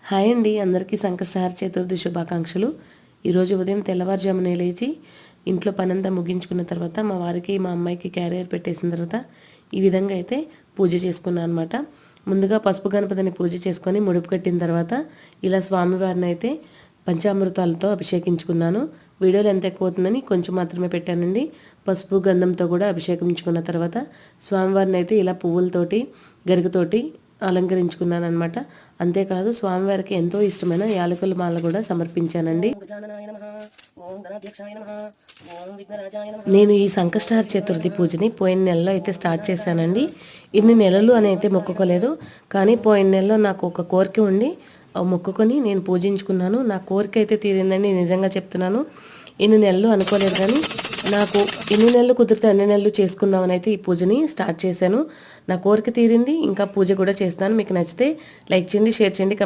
Hi అండి, అందరికీ సంకష్టహార చతుర్థి శుభాకాంక్షలు. ఈరోజు ఉదయం తెల్లవారుజామునే లేచి ఇంట్లో పనంతా ముగించుకున్న తర్వాత మా వారికి మా అమ్మాయికి క్యారియర్ పెట్టేసిన తర్వాత ఈ విధంగా అయితే పూజ చేసుకున్నాను అనమాట. ముందుగా పసుపు గణపతిని పూజ చేసుకొని ముడుపు కట్టిన తర్వాత ఇలా స్వామివారిని అయితే పంచామృతాలతో అభిషేకించుకున్నాను. వీడియోలు ఎంత ఎక్కువ అవుతుందని కొంచెం మాత్రమే పెట్టానండి. పసుపు గంధంతో కూడా అభిషేకించుకున్న తర్వాత స్వామివారిని అయితే ఇలా పువ్వులతోటి గరికతోటి అలంకరించుకున్నాను అనమాట. అంతేకాదు స్వామివారికి ఎంతో ఇష్టమైన యాలకుల మాల కూడా సమర్పించానండి. నేను ఈ సంకష్టహార చతుర్థి పూజని పోయిన నెలలో అయితే స్టార్ట్ చేశానండి. ఇన్ని నెలలు అని అయితే మొక్కుకోలేదు, కానీ పోయిన నెలలో నాకు ఒక కోరిక ఉండి మొక్కుకొని నేను పూజించుకున్నాను. నా కోరిక అయితే తీరిందండి, నిజంగా చెప్తున్నాను. ఇన్ని నెలలు అనుకోలేదు, కానీ నాకు ఎన్ని నెలలు కుదిరితే అన్ని నెలలు చేసుకుందామని అయితే ఈ పూజని స్టార్ట్ చేశాను. నా కోరిక తీరింది, ఇంకా పూజ కూడా చేస్తాను. మీకు నచ్చితే లైక్ చేయండి, షేర్ చేయండి,